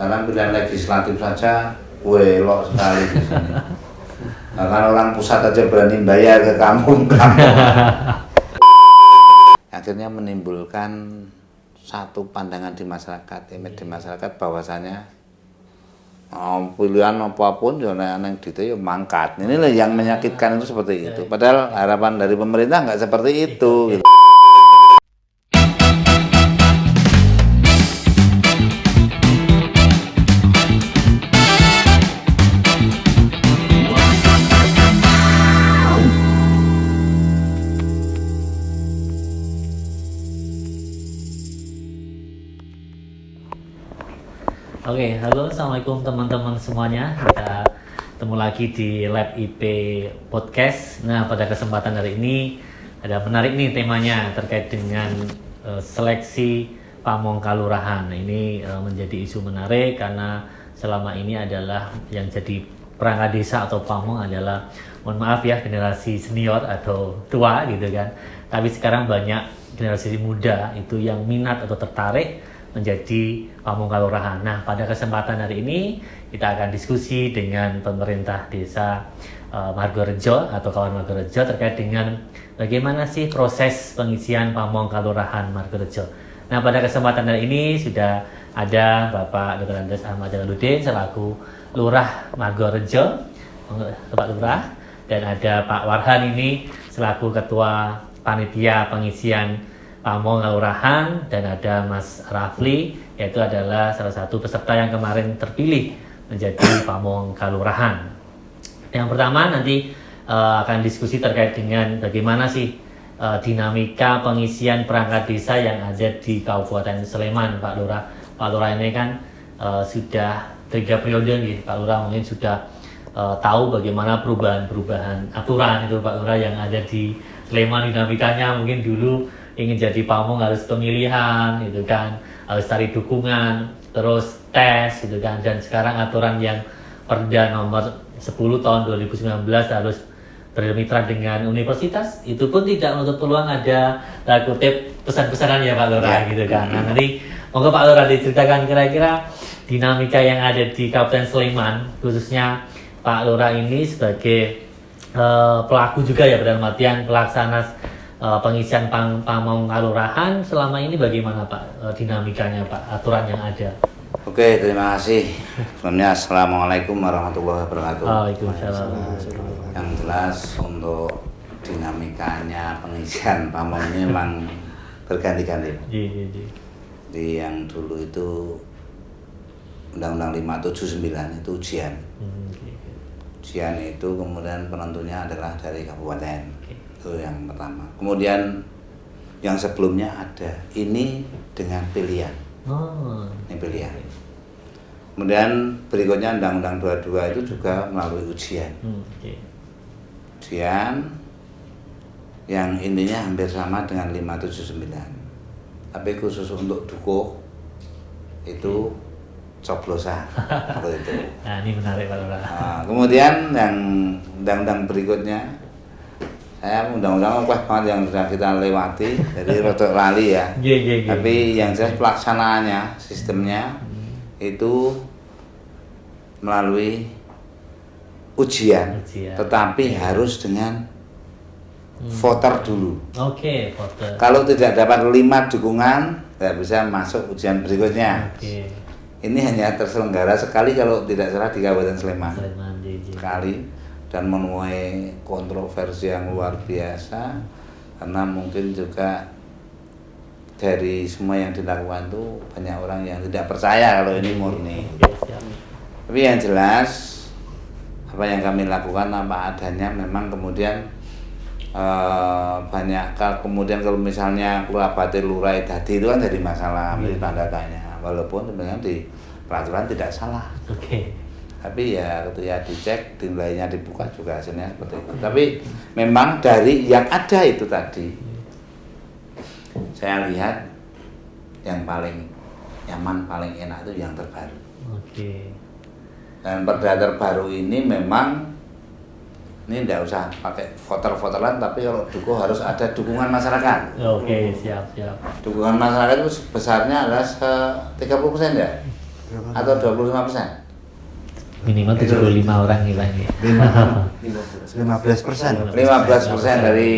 Karena pilihan legislatif saja elok sekali di sini. Bahkan orang pusat aja berani bayar ke kampung. Akhirnya menimbulkan satu pandangan di masyarakat, image di masyarakat bahwasanya pilihan apapun yang gitu ya mangkat. Inilah yang menyakitkan itu seperti itu. Padahal harapan dari pemerintah nggak seperti itu. Gitu. Oke, halo, assalamualaikum teman-teman semuanya. Kita ketemu lagi di Lab IP Podcast. Nah, pada kesempatan hari ini ada menarik nih temanya terkait dengan seleksi pamong kalurahan. Ini menjadi isu menarik karena selama ini adalah yang jadi perangkat desa atau pamong adalah, mohon maaf ya, generasi senior atau tua gitu kan. Tapi sekarang banyak generasi muda itu yang minat atau tertarik menjadi pamong kalurahan. Nah, pada kesempatan hari ini kita akan diskusi dengan pemerintah desa Margorejo atau kawan Margorejo terkait dengan bagaimana sih proses pengisian pamong kalurahan Margorejo. Nah, pada kesempatan hari ini sudah ada Bapak Dr. Andes Ahmad Jalaluddin selaku Lurah Margorejo, Bapak Lurah, dan ada Pak Warhan ini selaku Ketua Panitia Pengisian pamong kalurahan, dan ada Mas Rafli, yaitu adalah salah satu peserta yang kemarin terpilih menjadi pamong kalurahan. Yang pertama nanti akan diskusi terkait dengan bagaimana sih dinamika pengisian perangkat desa yang ada di Kabupaten Sleman, Pak Lurah. Pak Lurah ini kan sudah 3 periode nih, Pak Lurah mungkin sudah tahu bagaimana perubahan aturan itu Pak Lurah yang ada di Sleman. Dinamikanya mungkin dulu ingin jadi pamong harus pemilihan gitu kan, harus cari dukungan, terus tes gitu kan, dan sekarang aturan yang Perda nomor 10 tahun 2019 harus bermitra dengan universitas, itu pun tidak menutup peluang ada kutip pesan-pesanan ya Pak Lurah gitu kan. Nah, nanti monggo Pak Lurah diceritakan kira-kira dinamika yang ada di Kabupaten Sleman, khususnya Pak Lurah ini sebagai pelaku juga ya, dalam artian pelaksana pengisian pamong kalurahan selama ini bagaimana Pak dinamikanya Pak, aturan yang ada? Oke, terima kasih. Sebelumnya Assalamualaikum warahmatullahi wabarakatuh. Waalaikumsalam. Yang jelas untuk dinamikanya pengisian pamong ini memang berganti-ganti. Di yang dulu itu Undang-Undang 579 itu ujian. Ujian itu kemudian penentunya adalah dari kabupaten. Itu yang pertama. Kemudian yang sebelumnya ada ini dengan pilihan. Ini pilihan. Kemudian berikutnya Undang-Undang 22 itu juga melalui ujian. Ujian yang intinya hampir sama dengan 579. Tapi khusus untuk dukuh itu coblosan. Itu. Nah, ini menarik Pak Lurah. Nah, kemudian yang undang-undang berikutnya, saya undang-undang banget yang sudah kita lewati, jadi rotok lali ya. Tapi yang jelas pelaksanaannya, sistemnya itu melalui ujian. Tetapi harus dengan voter dulu. Oke, voter. Kalau tidak dapat 5 dukungan, tidak bisa masuk ujian berikutnya. Ini hanya terselenggara sekali kalau tidak salah di Kabupaten Sleman. Sekali. Dan menuai kontroversi yang luar biasa karena mungkin juga dari semua yang dilakukan itu banyak orang yang tidak percaya kalau ini murni. Tapi yang jelas apa yang kami lakukan apa adanya, memang kemudian banyak kemudian kalau misalnya Kurabati Lurai tadi itu kan jadi masalah tanda tanya, walaupun sebenarnya di peraturan tidak salah. Tapi ya ketika dicek, nilainya dibuka juga hasilnya seperti itu. Tapi memang dari yang ada itu tadi, saya lihat yang paling nyaman, paling enak itu yang terbaru. Dan perda terbaru ini memang ini tidak usah pakai voter-voteran, tapi kalau dukuh harus ada dukungan masyarakat. Siap. Dukungan masyarakat itu besarnya adalah 30% ya. atau 25%? Minimal 75 orang nih Pak. 15%. 15% dari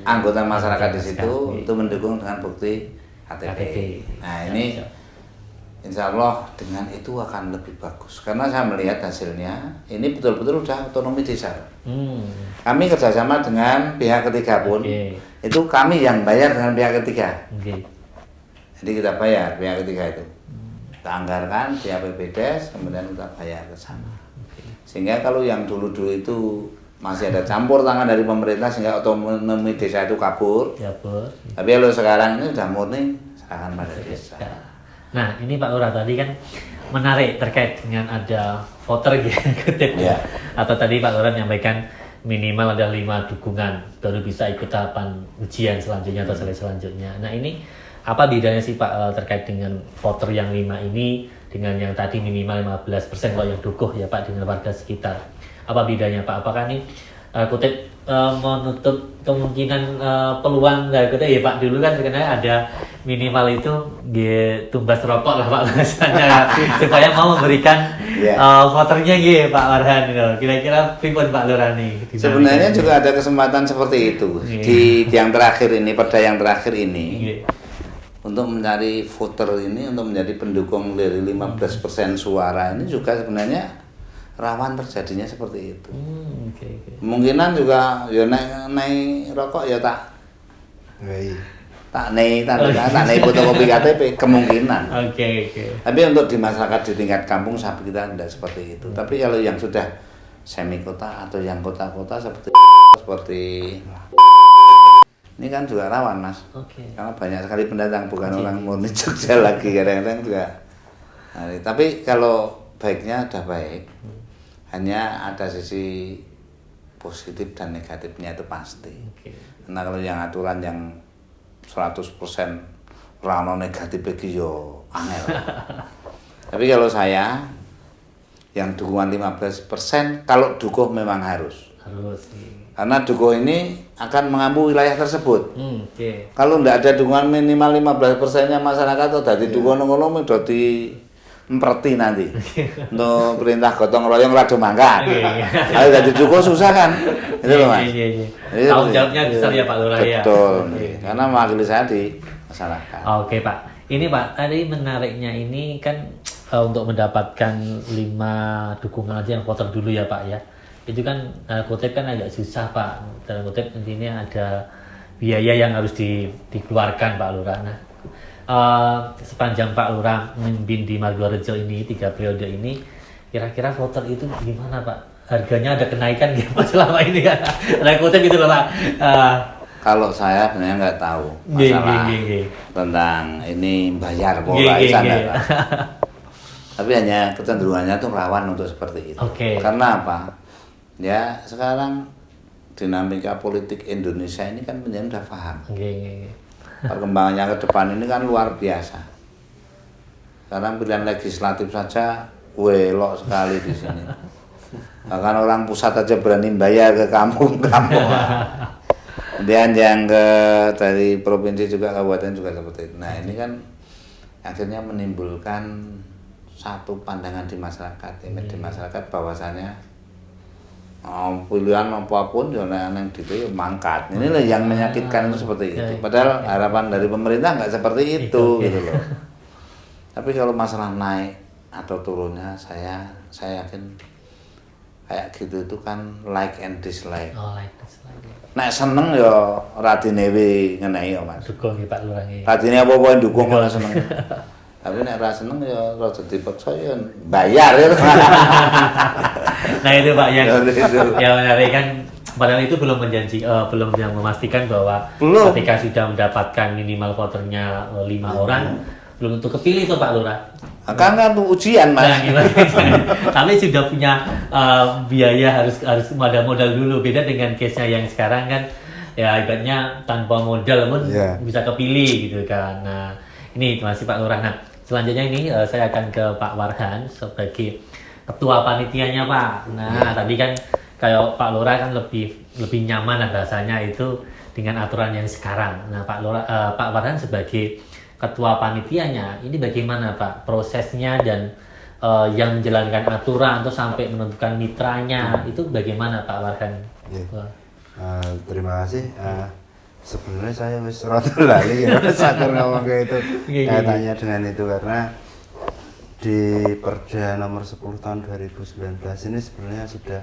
anggota masyarakat di situ itu mendukung dengan bukti KTP. Nah ini insya Allah dengan itu akan lebih bagus karena saya melihat hasilnya ini betul-betul udah otonomi desa. Kami kerjasama dengan pihak ketiga pun itu kami yang bayar dengan pihak ketiga. Jadi kita bayar pihak ketiga itu. Kita anggarkan di APBDes, kemudian kita bayar ke sana. Sehingga kalau yang dulu-dulu itu masih ada campur tangan dari pemerintah sehingga otonomi desa itu kabur. Tapi kalau sekarang ini sudah murni serahkan pada desa. Nah ini Pak Lurah tadi kan menarik terkait dengan ada voter gitu ya. Atau tadi Pak Lurah menyampaikan minimal ada 5 dukungan baru bisa ikut tahapan ujian selanjutnya atau selanjutnya. Nah ini apa bedanya sih Pak terkait dengan voter yang 5 ini dengan yang tadi minimal 15% kalau yang dukuh ya Pak dengan warga sekitar? Apa bedanya Pak? Apakah ini Kutip menutup kemungkinan peluang kutip ya Pak dulu kan sebenarnya ada minimal itu tumbas rokok lah Pak misalnya supaya mau memberikan voternya gitu Pak Warhan gitu. Kira-kira pripun Pak Lurani? Sebenarnya juga ada kesempatan seperti itu di yang terakhir ini pada yang terakhir ini. Untuk mencari voter ini, untuk menjadi pendukung dari 15% suara ini juga sebenarnya rawan terjadinya seperti itu. Kemungkinan juga ya naik rokok ya tak naik fotokopi KTP kemungkinan. Tapi untuk di masyarakat di tingkat kampung sapi kita tidak seperti itu. Tapi kalau yang sudah semi kota atau yang kota-kota seperti ini kan juga rawan Mas, karena banyak sekali pendatang bukan orang murni Jogja lagi kadang-kadang juga. Nah, tapi kalau baiknya ada baik, hanya ada sisi positif dan negatifnya itu pasti. Karena kalau yang aturan yang 100% rano negatif bagi yo angel. Tapi kalau saya yang dukungan 15%, kalau dukuh memang harus. Karena dukuh ini akan mengampu wilayah tersebut. Kalau tidak ada dukungan minimal 15%-nya masyarakat atau dari dukuh ngono udah di emperti nanti untuk perintah gotong royong rado mangkat. Kalau dari dukuh susah kan, itu loh Mas. Tanggung jawabnya besar ya Pak Lurah ya. Betul, karena mewakili saya di masyarakat. Oke Pak, ini Pak tadi menariknya ini kan untuk mendapatkan 5 dukungan aja yang voter dulu ya Pak ya. Itu kan kutip kan agak susah Pak, dalam kutip intinya ada biaya yang harus dikeluarkan Pak Lurah. Nah, sepanjang Pak Lurah memimpin di Margorejo ini 3 periode ini, kira-kira voter itu gimana Pak? Harganya ada kenaikan gitu selama ini kan? Ada kutip gitu loh Pak. Kalau saya sebenarnya nggak tahu masalah tentang ini bayar pola sana. Tapi hanya kecenderungannya tuh rawan untuk seperti itu. Karena apa? Ya sekarang dinamika politik Indonesia ini kan menjadi udah paham. Perkembangannya ke depan ini kan luar biasa. Sekarang pilihan legislatif saja welok sekali di sini. Bahkan orang pusat aja berani bayar ke kampung-kampung. Kemudian yang dari provinsi juga kabupaten juga seperti itu. Nah ini kan akhirnya menimbulkan satu pandangan di masyarakat, di masyarakat bahwasanya pilihan apapun yang gitu ya mangkat. Inilah yang menyakitkan itu seperti itu. Padahal harapan dari pemerintah nggak seperti itu gitu loh. Tapi kalau masalah naik atau turunnya saya yakin kayak gitu itu kan like and dislike. Nek seneng ya radinewe ngenai ya Mas. Dukung Pak Lurah iki. Radine apa-apa dukung ora seneng. Tapi nek ra seneng ya rada dipaksa ya bayar ya. Nah itu Pak yang menarik kan, padahal itu belum belum yang memastikan bahwa ketika sudah mendapatkan minimal voternya 5 orang belum tentu kepilih tuh Pak Lurah. Kan tuh ujian Mas. Nah, tapi sudah punya biaya harus ada modal dulu, beda dengan case-nya yang sekarang kan ya ibaratnya tanpa modal pun bisa kepilih gitu kan. Nah ini masih Pak Lurah. Nah selanjutnya ini saya akan ke Pak Warhan sebagai ketua panitianya Pak. Nah tadi kan kayak Pak Lurah kan lebih nyaman lah bahasanya itu dengan aturan yang sekarang. Nah Pak Warhan sebagai ketua panitianya, ini bagaimana Pak prosesnya dan yang menjalankan aturan atau sampai menentukan mitranya itu bagaimana Pak Warhan? Terima kasih. Sebenarnya saya wis rada lali ya sakur ngomong kayak itu kaitannya dengan itu, karena di Perda nomor 10 tahun 2019 ini sebenarnya sudah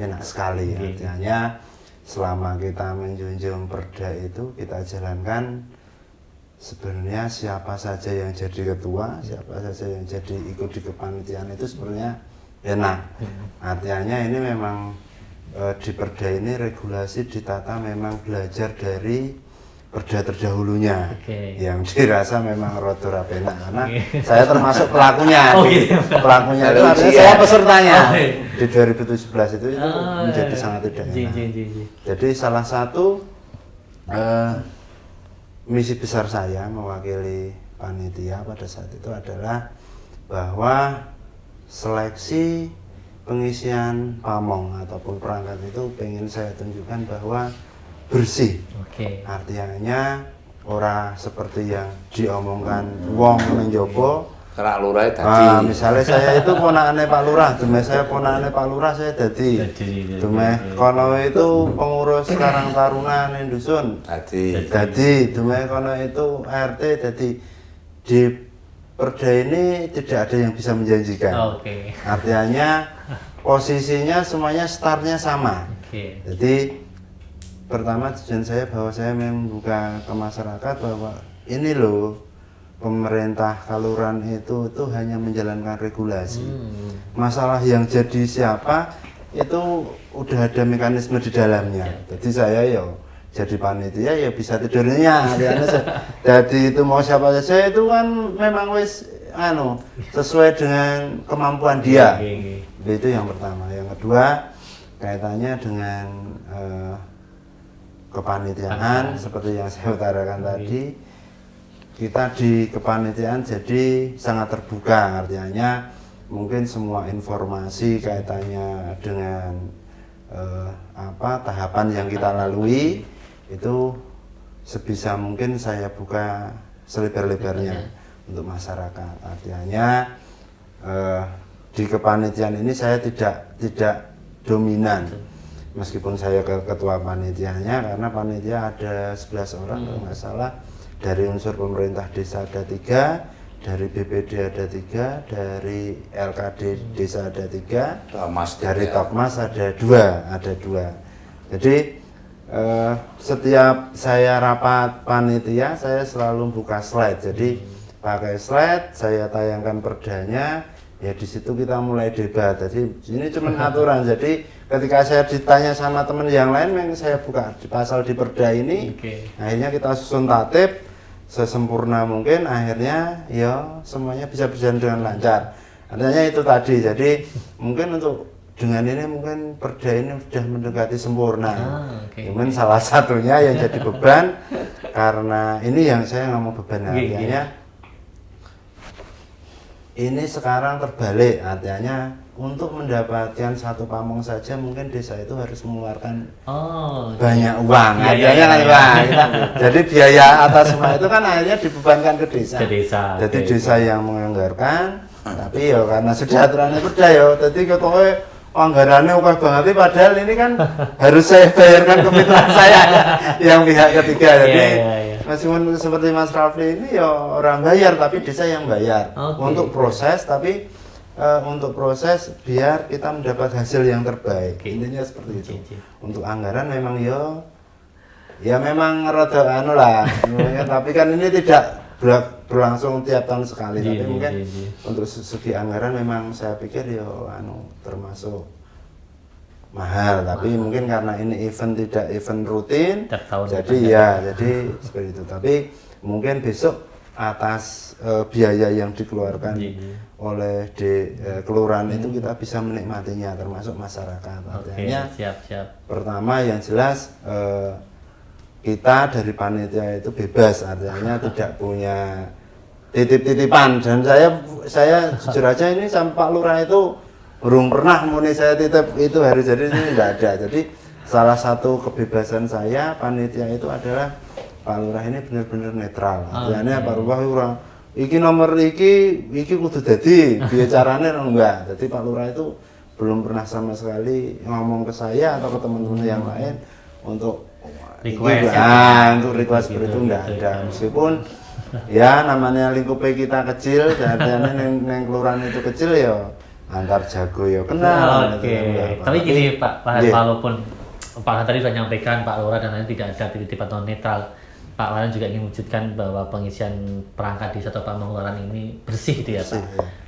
enak sekali. Artinya selama kita menjunjung Perda itu kita jalankan, sebenarnya siapa saja yang jadi ketua, siapa saja yang jadi ikut di kepanitiaan itu sebenarnya enak. Artinya ini memang di Perda ini regulasi ditata memang belajar dari Perda terdahulunya, yang dirasa memang rotor enak, karena saya termasuk pelakunya. Pelakunya itu artinya saya pesertanya. Di 2017 itu menjadi sangat tidak enak. Jadi salah satu misi besar saya mewakili panitia pada saat itu adalah bahwa seleksi pengisian pamong ataupun perangkat itu pengen saya tunjukkan bahwa bersih. Artinya ora seperti yang diomongkan wong menjopo. Kerak lurah tadi. Misalnya saya itu ponakane Pak Lurah, dumeh saya ponakane Pak Lurah saya dadi. Dumeh kono itu pengurus Karang Taruna ning dusun. Dadi dumeh kono itu RT dadi. Di Perda ini tidak ada yang bisa menjanjikan. Artinya posisinya semuanya startnya sama. Jadi pertama tujuan saya bahwa saya membuka ke masyarakat bahwa ini loh, pemerintah Kaluran itu hanya menjalankan regulasi. Masalah yang jadi siapa itu udah ada mekanisme di dalamnya. Jadi saya jadi panitia ya bisa tidurnya. Jadi itu mau siapa saja itu kan memang wis sesuai dengan kemampuan dia. Itu yang pertama. Yang kedua kaitannya dengan kepanitiaan seperti yang saya utarakan tadi. Kita di kepanitiaan jadi sangat terbuka, artinya mungkin semua informasi kaitannya dengan tahapan yang kita lalui itu sebisa mungkin saya buka selebar-lebarnya untuk masyarakat. Artinya di kepanitiaan ini saya tidak dominan, meskipun saya ketua panitianya, karena panitia ada 11 orang kalau nggak salah. Dari unsur pemerintah desa ada 3, dari BPD ada 3, dari LKD desa ada 3, dari Tokmas ada 2. Jadi setiap saya rapat panitia saya selalu buka slide. Jadi pakai slide saya tayangkan perdanya, ya di situ kita mulai debat. Jadi ini cuma aturan. Jadi ketika saya ditanya sama teman yang lain, yang saya buka di pasal di perda ini, akhirnya kita susun tatip sesempurna mungkin, akhirnya ya semuanya bisa berjalan dengan lancar. Artinya itu tadi. Jadi mungkin untuk dengan ini mungkin perda ini sudah mendekati sempurna. Mungkin salah satunya yang jadi beban, karena ini yang saya nggak mau beban, artinya ini sekarang terbalik. Artinya untuk mendapatkan satu pamong saja mungkin desa itu harus mengeluarkan banyak uang. Jadi biaya atas semua itu kan akhirnya dibebankan ke desa. Jadi desa yang menganggarkan, tapi ya karena sudah aturannya perda ya, jadi ketoknya anggarannya oke banget, padahal ini kan harus saya bayarkan ke mitra saya yang pihak ketiga. Jadi meskipun seperti Mas Rafli ini ya orang bayar, tapi desa yang bayar untuk proses, tapi untuk proses biar kita mendapat hasil yang terbaik. Intinya seperti itu. Untuk anggaran memang ya memang rada lah, tapi kan ini tidak berlangsung tiap tahun sekali, tapi mungkin untuk segi anggaran memang saya pikir ya termasuk mahal, tapi mungkin karena ini event tidak event rutin, jadi seperti itu. Tapi mungkin besok atas biaya yang dikeluarkan oleh kelurahan itu kita bisa menikmatinya, termasuk masyarakat. Artinya pertama yang jelas kita dari panitia itu bebas, artinya tidak punya titip-titipan. Dan saya jujur aja ini sama Pak Lurah itu belum pernah muni saya titip itu harus jadi, ini tidak ada. Jadi salah satu kebebasan saya panitia itu adalah Pak Lurah ini benar-benar netral. Artinya Pak Lurah iki nomor iki kudu dadi piye carane enggak. Jadi Pak Lurah itu belum pernah sama sekali ngomong ke saya atau ke teman-teman yang lain untuk request untuk request seperti itu enggak ada. Meskipun ya namanya lingkupnya kita kecil, artinya neng kelurahan itu kecil ya antar jago ya kenal. Tapi gini Pak, walaupun Pak tadi sudah menyampaikan Pak Lurah dan lain tidak ada titipan atau netral, Pak Waran juga ingin mewujudkan bahwa pengisian perangkat desa atau pamong kelurahan ini bersih gitu ya Pak.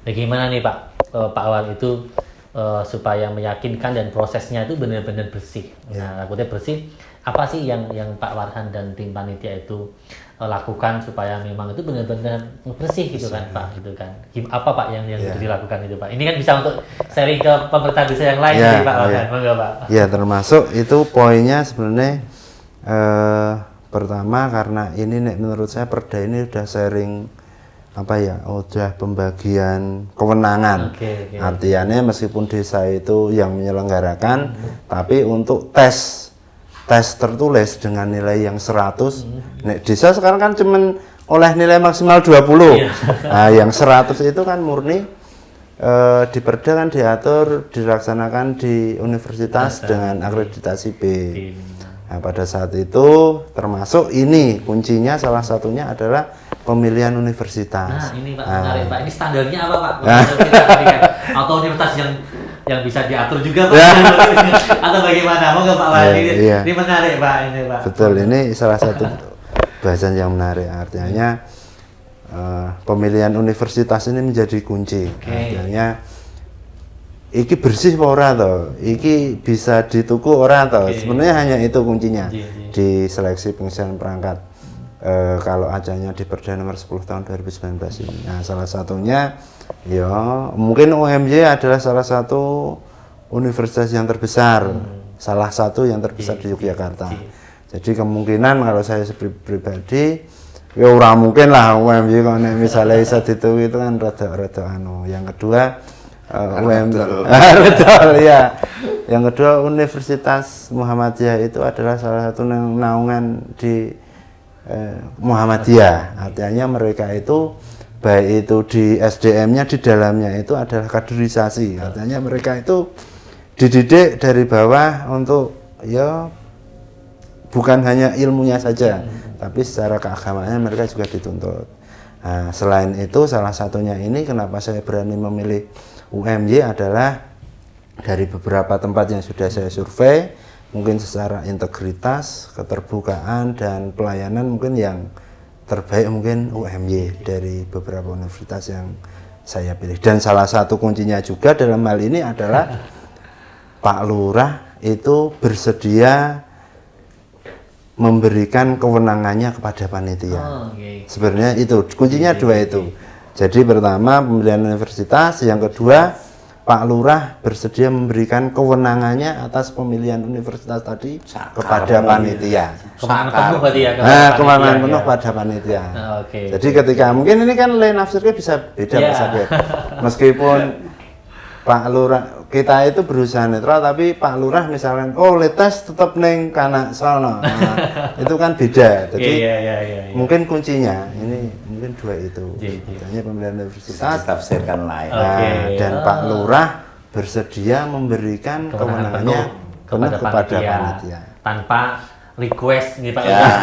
Bagaimana nih Pak, Pak Waran itu supaya meyakinkan dan prosesnya itu benar-benar bersih. Nah, takutnya bersih, apa sih yang Pak Warhan dan tim panitia itu lakukan supaya memang itu benar-benar bersih gitu kan Pak, gitu kan. Apa Pak yang dilakukan itu Pak? Ini kan bisa untuk sharing ke pemerintah desa yang lain nih Pak Warhan, enggak Pak? Ya, termasuk itu poinnya sebenarnya pertama karena ini menurut saya Perda ini udah sharing udah pembagian kewenangan. Artinya meskipun desa itu yang menyelenggarakan, tapi untuk tes tertulis dengan nilai yang 100. Desa sekarang kan cuman oleh nilai maksimal 20. Nah, yang 100 itu kan murni di Perda kan diatur dilaksanakan di universitas dengan akreditasi B. Nah, pada saat itu termasuk ini kuncinya salah satunya adalah pemilihan universitas. Nah, ini Pak menarik Pak. Ini standarnya apa Pak? Atau universitas yang bisa diatur juga Pak? Atau bagaimana? Mau nggak Pak Wali? Ini menarik Pak ini Pak. Betul, ini salah satu bahasan yang menarik. Artinya pemilihan universitas ini menjadi kunci. Artinya iki bersih apa ora toh? Iki bisa dituku ora toh? Sebenarnya hanya itu kuncinya di seleksi pengisian perangkat. Kalau acaranya di Perda nomor 10 tahun 2019 ini. Nah, salah satunya ya mungkin UMY adalah salah satu universitas yang terbesar. Salah satu yang terbesar di Yogyakarta. Jadi kemungkinan kalau saya pribadi ya ora mungkin lah UMY kalau misalnya bisa dituku itu kan rada anu. Yang kedua betul ya. Yang kedua Universitas Muhammadiyah itu adalah salah satu naungan di Muhammadiyah. Artinya mereka itu baik itu di SDM-nya di dalamnya itu adalah kaderisasi. Artinya mereka itu dididik dari bawah untuk ya bukan hanya ilmunya saja, tapi secara keagamaannya mereka juga dituntut. Nah, selain itu salah satunya ini kenapa saya berani memilih UMY adalah dari beberapa tempat yang sudah saya survei, mungkin secara integritas, keterbukaan dan pelayanan mungkin yang terbaik mungkin UMY dari beberapa universitas yang saya pilih. Dan salah satu kuncinya juga dalam hal ini adalah Pak Lurah itu bersedia memberikan kewenangannya kepada panitia. Sebenarnya itu kuncinya dua itu. Jadi pertama pemilihan universitas, yang kedua Pak Lurah bersedia memberikan kewenangannya atas pemilihan universitas tadi kepada panitia. Kewenangan penuh berarti ya? Kewenangan penuh pada panitia. Jadi ketika mungkin ini kan lain nafsirnya bisa beda meskipun Pak Lurah kita itu berusaha netral, tapi Pak Lurah misalnya tes tetap neng kanak sono, itu kan beda. Jadi mungkin kuncinya ini mungkin dua itu. Misalnya pemilihan universitas tafsirkan lain. Dan Pak Lurah bersedia memberikan kewenangannya penuh kepada panitia tanpa request nih Pak Lurah.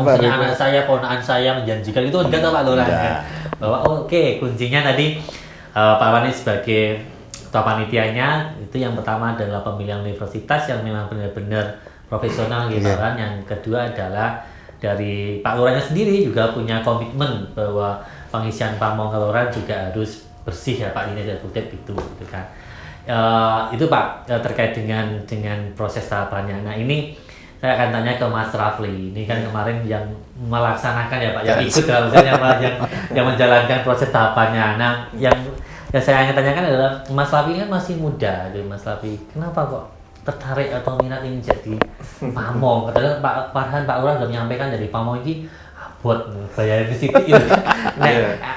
Misalnya anak saya, ponakan saya menjanjikan itu enggak tahu Pak Lurah bahwa kuncinya tadi Pak Wani sebagai ketua panitianya itu yang pertama adalah pemilihan universitas yang memang benar-benar profesional gitu kan. Yang kedua adalah dari Pak Lurahnya sendiri juga punya komitmen bahwa pengisian pamong kelurahan juga harus bersih ya Pak, ini saya kutip itu gitu kan. Itu Pak terkait dengan proses tahapannya. Nah ini saya akan tanya ke Mas Rafli. Ini kan kemarin yang melaksanakan ya Pak, yang ikut misalnya Pak, yang menjalankan proses tahapannya. Nah yang saya ingin tanyakan adalah Mas Rafli kan masih muda, Mas Rafli. Kenapa kok tertarik atau minat ini jadi pamong? Padahal Pak Farhan, Pak Lurah sudah menyampaikan dari pamong ini abot bayaran di titik itu.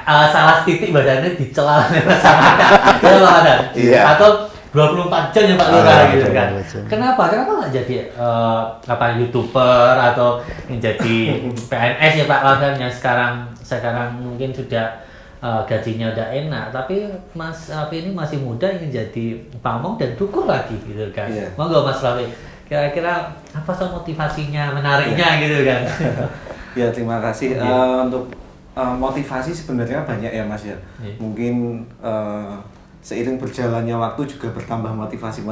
Salah titik badannya dicela oleh masyarakat. Atau 24 jam ya Pak Lurah gitu kan. 24 jam. Kenapa nggak jadi YouTuber atau menjadi PNS ya Pak Ladan yang sekarang mungkin sudah gajinya udah enak, tapi Mas Raffi ini masih muda ingin jadi pamong dan dukur lagi gitu kan. Iya. Monggo Mas Raffi, kira-kira apa sih motivasinya menariknya gitu kan? Ya terima kasih. Untuk motivasi sebenarnya banyak ya Mas ya. Mungkin seiring berjalannya waktu juga bertambah motivasi.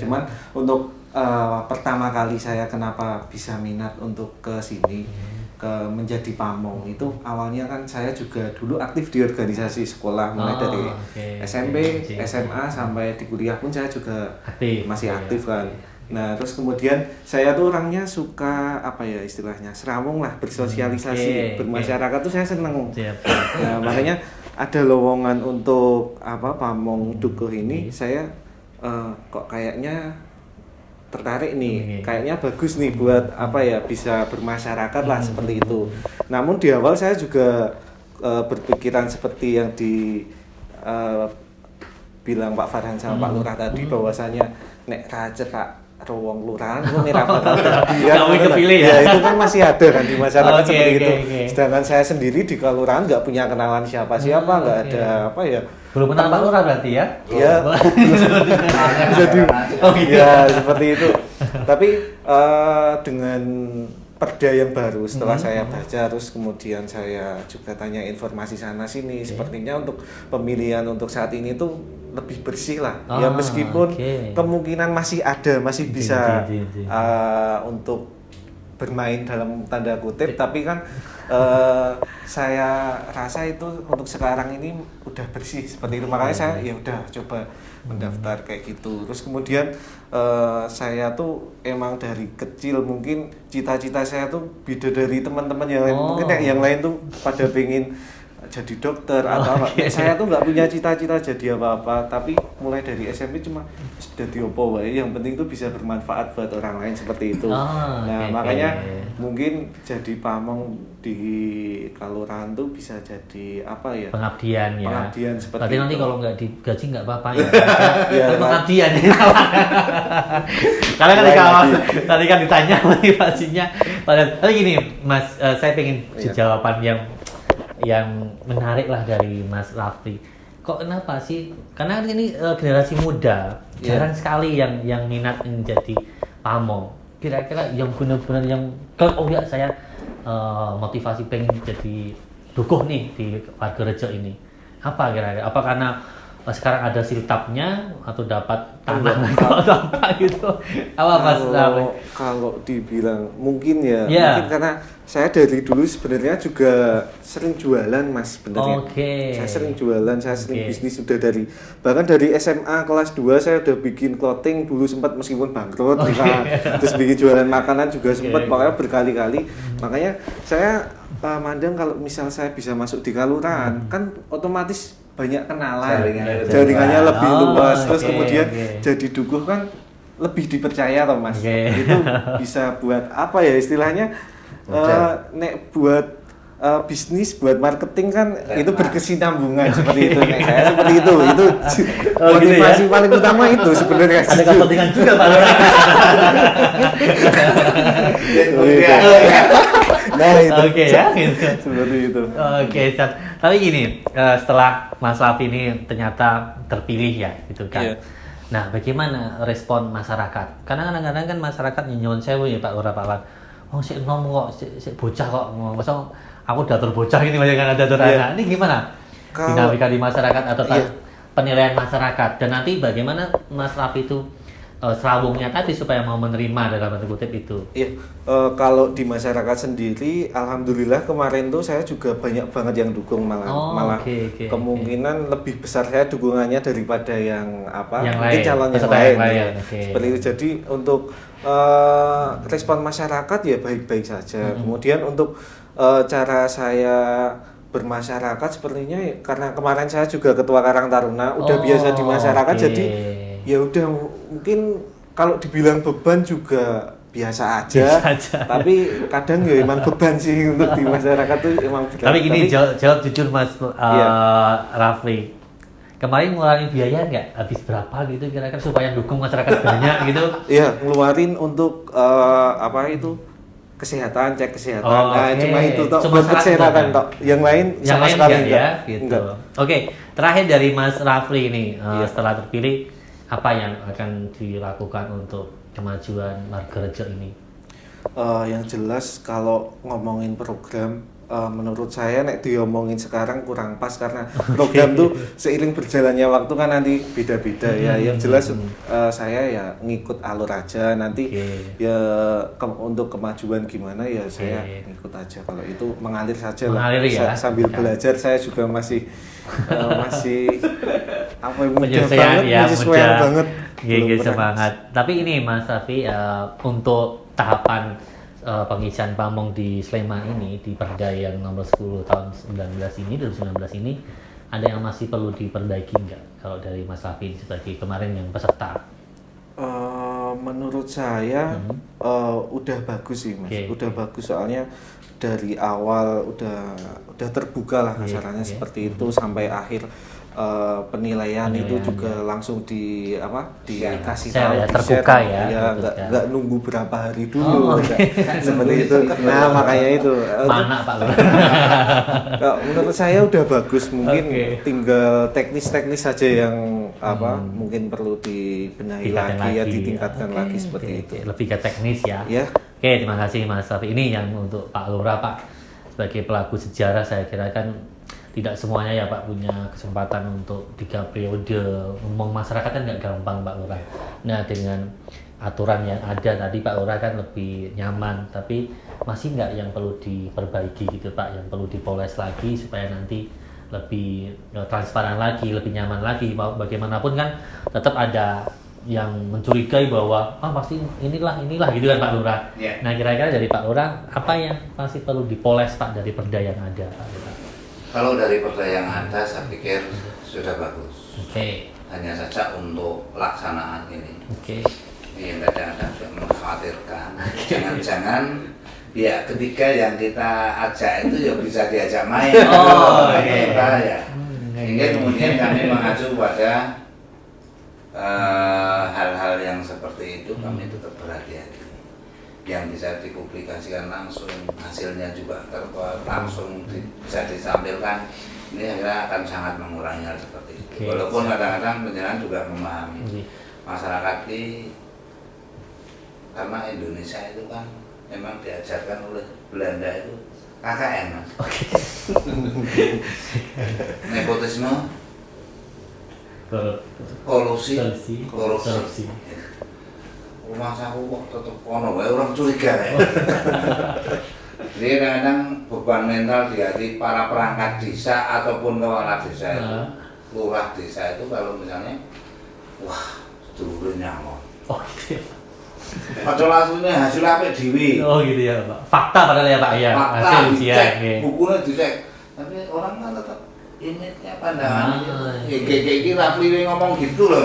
Cuman untuk pertama kali saya kenapa bisa minat untuk ke sini, menjadi pamong itu awalnya kan saya juga dulu aktif di organisasi sekolah mulai dari SMP, SMA sampai di kuliah pun saya juga masih aktif kan. Nah terus kemudian saya tuh orangnya suka apa ya istilahnya seramung lah, bersosialisasi, bermasyarakat tuh saya seneng. Nah makanya ada lowongan untuk pamong dukuh ini, saya kok kayaknya tertarik nih, kayaknya bagus nih buat bisa bermasyarakat lah seperti itu. Namun di awal saya juga berpikiran seperti yang bilang Pak Farhan sama Pak Lurah tadi, bahwasanya nek raja Kak Rowong Lurahan itu nih rapat kepilih ya. Itu kan masih ada kan di masyarakat seperti itu. Sedangkan saya sendiri di kelurahan nggak punya kenalan siapa-siapa, nggak ada belum pernah Pak Lurah berarti ya? Iya. Jadi ya seperti itu. Tapi dengan perda yang baru setelah saya baca, terus kemudian saya juga tanya informasi sana sini, sepertinya untuk pemilihan untuk saat ini tuh lebih bersih lah. Ya meskipun kemungkinan masih ada, masih bisa untuk bermain dalam tanda kutip, tapi kan saya rasa itu untuk sekarang ini udah bersih seperti itu. Makanya saya ya udah coba mendaftar kayak gitu. Terus kemudian saya tuh emang dari kecil mungkin cita-cita saya tuh beda dari teman-teman yang lain. Mungkin yang lain tuh pada pengen jadi dokter atau apa. Saya tuh nggak punya cita-cita jadi apa-apa, tapi mulai dari SMP cuma jadi opo wae, yang penting tuh bisa bermanfaat buat orang lain seperti itu. Makanya mungkin jadi pamong di kelurahan tuh bisa jadi pengabdian ya. Pengabdian seperti berarti itu. nanti kalau nggak digaji nggak apa-apa ya. Pengabdian ya. Karena tadi kan ditanya motivasinya. Tapi gini Mas, saya pengen jawaban yang menarik lah dari Mas Raffi. Kok kenapa sih? Karena ini generasi muda, jarang sekali yang minat menjadi pamong. Kira-kira yang benar-benar yang saya motivasi pengen jadi dukuh nih di Wargarejo ini. Apa kira-kira? Apa karena sekarang ada siltapnya atau dapat tanah atau apa gitu? Apa Mas Raffi? Kalau dibilang mungkin mungkin karena saya dari dulu sebenarnya juga sering jualan Mas sebenarnya. Saya sering jualan, saya sering bisnis sudah bahkan dari SMA kelas 2 saya udah bikin clothing dulu sempat meskipun bangkrut. Terus bikin jualan makanan juga sempat, pokoknya berkali-kali. Makanya saya mandang kalau misal saya bisa masuk di kelurahan kan otomatis banyak kenalan, jaringannya lebih luas, terus kemudian jadi dukuh kan lebih dipercaya toh Mas. Itu bisa buat apa ya istilahnya, nek buat bisnis, buat marketing kan itu berkesinambungan seperti itu. Nek saya seperti itu motivasi paling utama itu sebenarnya. Ada kepentingan juga Pak. Nah itu seperti itu. Tapi gini, setelah Mas Raffi ini ternyata terpilih ya, gitu kan. Nah, bagaimana respon masyarakat? Karena kadang-kadang kan masyarakat nyuwun sewu ya Pak Lurah, Pak Wan. Oh, si nom kok, si bocah kok. Masa aku udah terbocah ini banyak kan ada anak. Ini gimana? Dinamika di masyarakat atau penilaian masyarakat, dan nanti bagaimana Mas Raffi itu serawungnya tadi supaya mau menerima dalam tanda kutip itu. Kalau di masyarakat sendiri, alhamdulillah kemarin tuh saya juga banyak banget yang dukung malah kemungkinan lebih besar saya dukungannya daripada yang mungkin calon yang lain. Seperti itu. Jadi untuk respon masyarakat ya baik-baik saja. Kemudian untuk cara saya bermasyarakat sepertinya karena kemarin saya juga ketua Karang Taruna, udah biasa di masyarakat, jadi ya udah mungkin kalau dibilang beban juga biasa aja. Tapi kadang ya emang beban sih untuk di masyarakat tuh emang berat. Tapi gini, jawab jujur Mas Raffi, kemarin ngeluarin biaya nggak? Habis berapa gitu kira-kira supaya dukung masyarakat banyak gitu? Iya, ngeluarin untuk kesehatan, cek kesehatan. Cuma itu toh, cuma buat kesehatan toh. Yang lain sama sekali enggak ya, gitu. Enggak. Oke, terakhir dari Mas Rafli ini, setelah terpilih, apa yang akan dilakukan untuk kemajuan Margarejo ini? Yang jelas kalau ngomongin program, menurut saya nek diomongin sekarang kurang pas karena program tuh seiring berjalannya waktu kan nanti beda-beda ya. Yang jelas saya ya ngikut alur aja nanti ya untuk kemajuan gimana ya saya ngikut aja. Kalau itu mengalir saja lah. Ya? Sambil belajar saya juga masih menyesuaikan banget. Semangat. Tapi ini Mas Safi, untuk tahapan pengisian pamong di Sleman ini di Perda yang nomor 10 tahun 2019 ini ada yang masih perlu diperbaiki nggak kalau dari Mas Safi sebagai kemarin yang peserta? Menurut saya udah bagus sih Mas, udah bagus soalnya dari awal udah terbuka lah kasarannya seperti itu sampai akhir. Penilaian itu juga langsung dikasih tahu ya, terbuka ya nggak nunggu berapa hari dulu seperti itu. Nah makanya itu mana Pak menurut saya udah bagus, mungkin tinggal teknis saja yang mungkin perlu dibenahi lagi ya, ditingkatkan lagi seperti itu. Lebih ke teknis ya. Oke, terima kasih Mas Safi. Ini yang untuk Pak Lurah, Pak, sebagai pelaku sejarah saya kira kan tidak semuanya ya Pak punya kesempatan untuk 3 periode. Ngomong masyarakat kan nggak gampang Pak Lurah. Nah dengan aturan yang ada tadi Pak Lurah kan lebih nyaman, tapi masih nggak yang perlu diperbaiki gitu Pak, yang perlu dipoles lagi supaya nanti lebih transparan lagi, lebih nyaman lagi. Bagaimanapun kan tetap ada yang mencurigai bahwa pasti inilah gitu kan Pak Lurah. Nah kira-kira dari Pak Lurah apa yang masih perlu dipoles Pak dari perda yang ada Pak Lurah? Kalau dari perda yang ada saya pikir sudah bagus. Hanya saja untuk pelaksanaan ini. Yang kadang-kadang juga mengkhawatirkan. Jangan-jangan pihak ketiga yang kita ajak itu ya bisa diajak main. Ya. Sehingga kemudian kami mengacu pada hal-hal yang seperti itu, kami tetap berhati-hati. Yang bisa dipublikasikan langsung, hasilnya juga langsung bisa ditampilkan, ini akhirnya akan sangat mengurangi hal seperti itu. Walaupun kadang-kadang penjelasan juga memahami masyarakat ini, karena Indonesia itu kan memang diajarkan oleh Belanda itu KKN Mas. Nepotisme, korupsi. Rumah saku kok tetep kono wae, orang curiga ya. Jadi kadang-kadang beban mental di hati para perangkat desa ataupun kepala desa itu, lurah desa itu kalau misalnya sedulurnya nyamon. Padahal aslinya hasil apik dhewe. Gitu ya Pak. Fakta padahal ya Pak ya. Hasil dicek, bukunya dicek. Tapi orang kan tetap image-nya pandangan kayak Rafli ngomong gitu loh.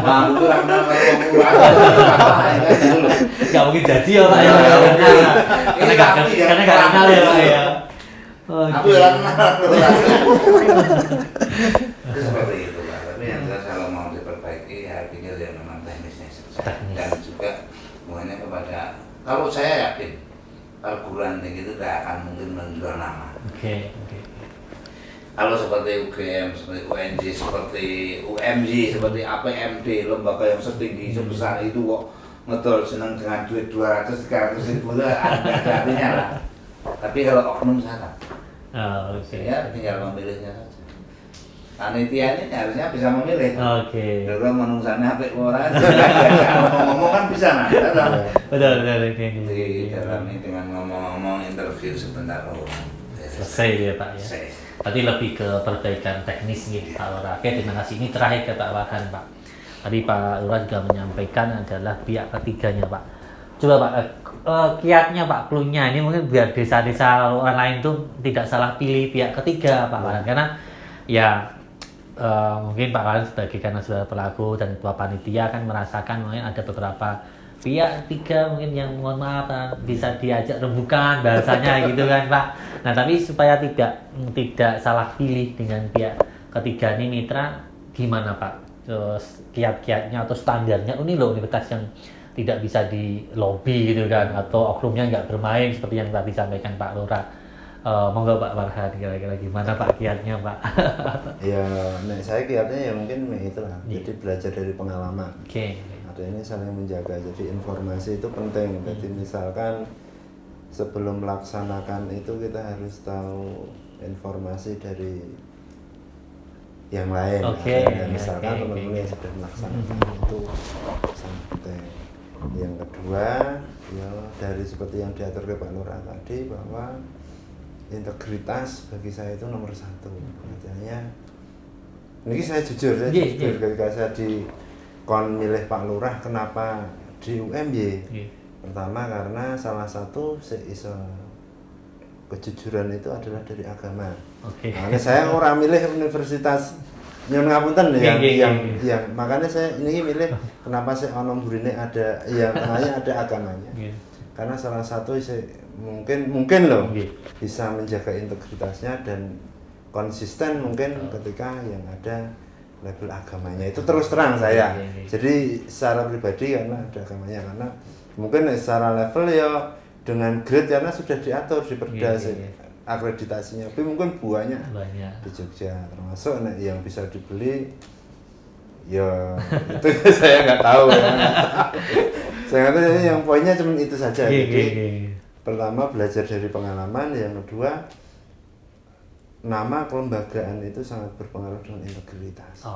Mampu ramah kalau murah gitu loh. Enggak mungkin jadi ya Pak ya. Karena enggak kenal ya Pak ya. Aku yang kenal. Itu seperti itu Pak. Tapi yang jelas kalau mau diperbaiki ya pikir ya memang teknisnya dan juga hubungannya kepada, kalau saya yakin perguruan tinggi itu tidak akan mungkin menjual nama. Kalau seperti UGM, seperti UNJ, seperti UMJ, seperti APMD, lembaga yang setinggi sebesar itu kok ngedol seneng dengan duit 200-300 ribu itu ada artinya lah. Tapi kalau oknum salah, ya tinggal memilihnya saja. Panitia ini harusnya bisa memilih. Kalau menungsannya apa orang, ngomong-ngomong kan bisa nah. Betul. Di dalam ini dengan ngomong-ngomong interview sebentar selesai ya Pak ya. Tadi lebih ke perbaikan teknis nih Pak Lurah. Terima kasih. Ini terakhir ke Pak Wahan Pak. Tadi Pak Lurah juga menyampaikan adalah pihak ketiganya Pak. Coba Pak, kiatnya Pak, clue-nya ini mungkin biar desa-desa orang lain tuh tidak salah pilih pihak ketiga Pak Wahan. Karena ya mungkin Pak Wahan karena sudah pelaku dan ketua panitia kan merasakan mungkin ada beberapa pihak ketiga mungkin yang mohon maaf bisa diajak rembukan bahasanya gitu kan Pak. Nah tapi supaya tidak salah pilih dengan pihak ketiga ini mitra gimana Pak? Terus kiat-kiatnya atau standarnya, ini loh universitas yang tidak bisa di lobby gitu kan, atau oknumnya nggak bermain seperti yang tadi sampaikan Pak Lurah. Monggo Pak Farhan, kira-kira gimana Pak kiatnya Pak? Ya, saya kiatnya ya mungkin itulah, jadi belajar dari pengalaman. Ada ini saling menjaga, jadi informasi itu penting. Jadi misalkan sebelum melaksanakan itu kita harus tahu informasi dari yang lain. Misalkan teman-teman yang sudah melaksanakan itu sangat penting. Yang kedua, ya dari seperti yang diatur ke Pak Lurah tadi, bahwa integritas bagi saya itu nomor satu. Artinya, ini saya jujur, ketika saya milih Pak Lurah, kenapa di UMY? Pertama karena salah satu kejujuran itu adalah dari agama. Makanya saya orang milih universitas Nyun Ngapunten yang makanya saya ini milih kenapa saya ono burine ada yang tengahnya ada agamanya. Karena salah satu mungkin loh bisa menjaga integritasnya dan konsisten mungkin ketika yang ada label agamanya itu terus terang saya. Jadi secara pribadi karena ada agamanya, karena mungkin secara level ya dengan grade karena sudah diatur di Perda akreditasinya, tapi mungkin banyak di Jogja, termasuk yang bisa dibeli ya itu saya nggak tahu ya. Saya nggak tahu, yang poinnya cuma itu saja. Jadi pertama belajar dari pengalaman, yang kedua nama kelembagaan itu sangat berpengaruh dengan integritas.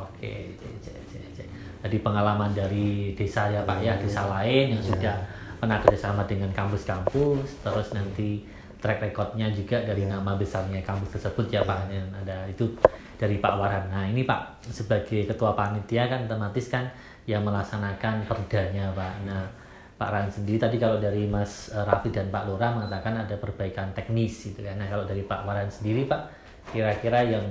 Jadi pengalaman dari desa ya Pak ya, desa lain yang sudah pernah kerjasama dengan kampus-kampus, terus nanti track recordnya juga dari nama besarnya kampus tersebut ya Pak, yang ada itu dari Pak Warhan. Nah ini Pak sebagai ketua panitia kan otomatis kan yang melaksanakan perdanya Pak. Nah Pak Warhan sendiri tadi kalau dari Mas Raffi dan Pak Lurah mengatakan ada perbaikan teknis gitu kan. Nah kalau dari Pak Warhan sendiri Pak, kira-kira yang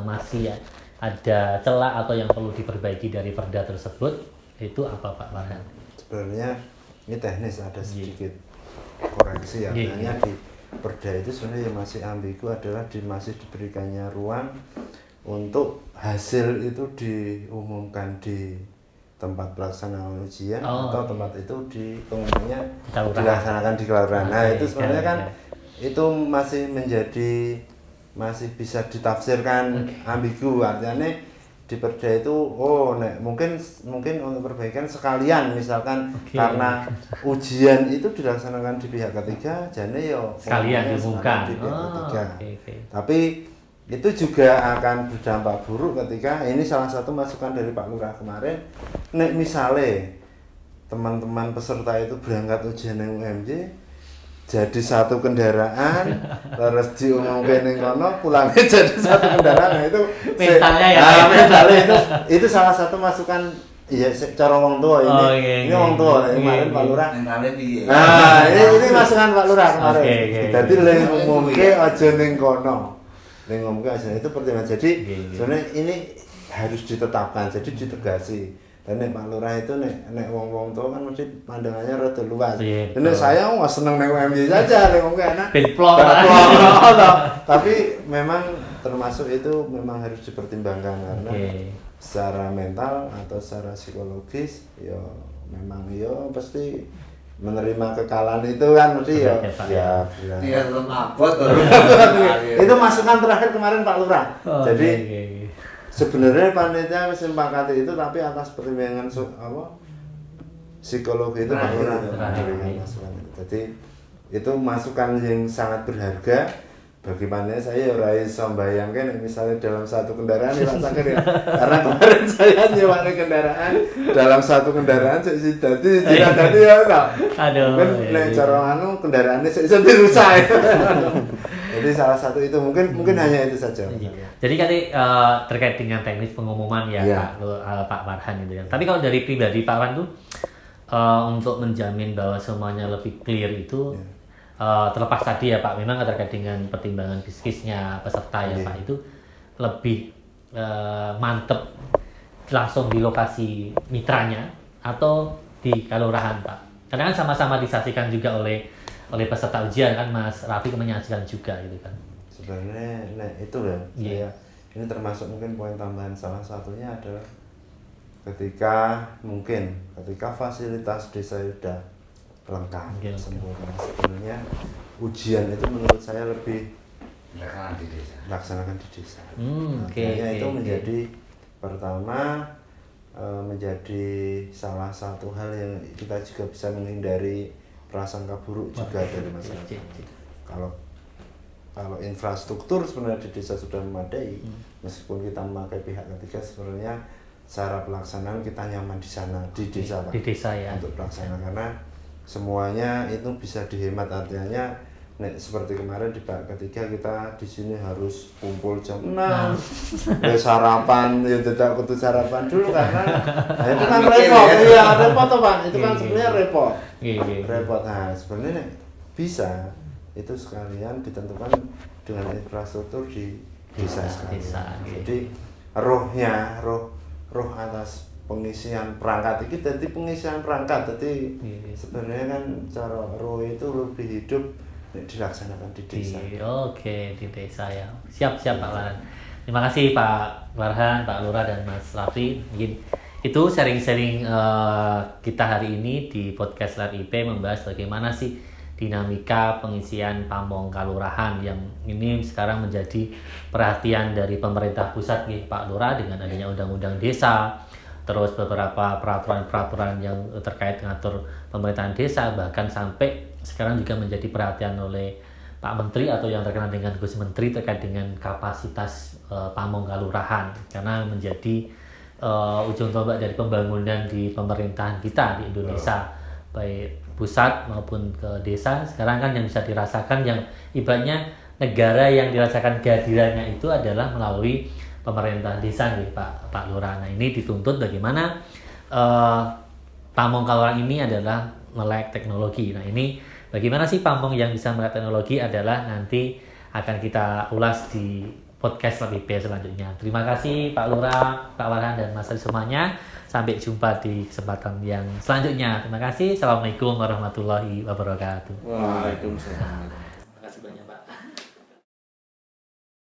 masih ada celah atau yang perlu diperbaiki dari perda tersebut itu apa Pak Warhan? Sebenarnya ini teknis, ada sedikit koreksi ya. Artinya di perda itu sebenarnya yang masih ambigu adalah masih diberikannya ruang untuk hasil itu diumumkan di tempat pelaksanaan ujian atau tempat itu pengumumannya dilaksanakan di kelurahan. Nah itu sebenarnya kan itu masih bisa ditafsirkan ambigu, artinya di perda itu mungkin untuk perbaikan sekalian, misalkan karena ujian itu dilaksanakan di pihak ketiga, jadi sekalian diumumkan di pihak ketiga. Tapi itu juga akan berdampak buruk ketika ini salah satu masukan dari Pak Lurah kemarin, misalnya teman-teman peserta itu berangkat ujian yang UMJ jadi satu kendaraan terus diumumkan yang kono pulangnya jadi satu kendaraan. Nah, itu mentalnya itu salah satu masukan iya cara wong tua ini wong tua kemarin Pak Lurah. Nah, ini masukan Pak Lurah kemarin. Jadi leng umumke aja ning kono. Leng umumke aja itu pertimbangan. Jadi sebenarnya ini harus ditetapkan, jadi ditegasi. Dan Pak Lurah itu nek wong-wong tua kan mesti pandangannya rada luas. Nek saya nggak seneng nek UMY saja, nek mungkin enak. Tapi memang termasuk itu memang harus dipertimbangkan karena secara mental atau secara psikologis ya memang pasti menerima kekalahan itu kan mesti ya abot. Itu masukan terakhir kemarin Pak Lurah. Jadi sebenarnya panitia menyepakati itu, tapi atas pertimbangan psikologi itu Pak Lurah memberikan masukan itu. Jadi itu masukan yang sangat berharga bagi panitia. Saya ora iso mbayangke misalnya dalam satu kendaraan dirasakan ya. Karena kemarin saya nyewa kendaraan dalam satu kendaraan tidak dadi ya ta. Aduh. Kan nek cara kendaraannya iso dirusak. Jadi salah satu itu mungkin hanya itu saja. Jadi kan terkait dengan teknis pengumuman Pak Warhan gitu kan. Tapi kalau dari pribadi Pak Warhan tuh untuk menjamin bahwa semuanya lebih clear itu terlepas tadi ya Pak, memang terkait dengan pertimbangan bisnisnya peserta ya Pak, itu lebih mantep langsung di lokasi mitranya atau di kelurahan Pak. Karena kan sama-sama disaksikan juga oleh peserta ujian kan, Mas Raffi menyaksikan juga gitu kan. Sebenarnya itu ya. ini termasuk mungkin poin tambahan, salah satunya adalah ketika fasilitas desa sudah lengkap, sempurna, sebenarnya ujian itu menurut saya lebih laksanakan di desa. Itu menjadi pertama, menjadi salah satu hal yang kita juga bisa menghindari prasangka buruk juga dari masyarakat. Kalau infrastruktur sebenarnya di desa sudah memadai, meskipun kita memakai pihak ketiga, sebenarnya cara pelaksanaan kita nyaman di sana, di desa Pak, di desa ya, untuk pelaksanaan, karena semuanya itu bisa dihemat. Artinya seperti kemarin di pihak ketiga kita di sini harus kumpul jam 6, sarapan ya tidak kudu sarapan dulu karena itu kan repot. Iya, repot Pak, itu kan sebenarnya repot. Nah sebenarnya bisa itu sekalian ditentukan dengan infrastruktur di desa sekalian. Jadi roh atas pengisian perangkat ini jadi pengisian perangkat, jadi sebenarnya kan cara roh itu lebih hidup dilaksanakan di desa. Oke, di desa ya. Siap Pak Farhan. Terima kasih Pak Farhan, Pak Lurah dan Mas Rafli. Mungkin itu sharing-sharing kita hari ini di podcast LAP membahas bagaimana sih dinamika pengisian pamong kalurahan yang ini sekarang menjadi perhatian dari pemerintah pusat nih Pak Lurah, dengan adanya undang-undang desa, terus beberapa peraturan-peraturan yang terkait mengatur pemerintahan desa, bahkan sampai sekarang juga menjadi perhatian oleh Pak Menteri atau yang terkenal dengan Gus Menteri terkait dengan kapasitas pamong kalurahan, karena menjadi ujung tombak dari pembangunan di pemerintahan kita di Indonesia, baik pusat maupun ke desa. Sekarang kan yang bisa dirasakan, yang ibaratnya negara yang dirasakan kehadirannya itu adalah melalui pemerintahan desa nih Pak Lurah. Nah ini dituntut bagaimana pamong kalurahan ini adalah melek teknologi. Nah ini bagaimana sih pamong yang bisa melek teknologi adalah nanti akan kita ulas di podcast LAP selanjutnya. Terima kasih Pak Lurah, Pak Farhan dan Mas Rafli semuanya. Sampai jumpa di kesempatan yang selanjutnya. Terima kasih. Assalamualaikum warahmatullahi wabarakatuh. Waalaikumsalam.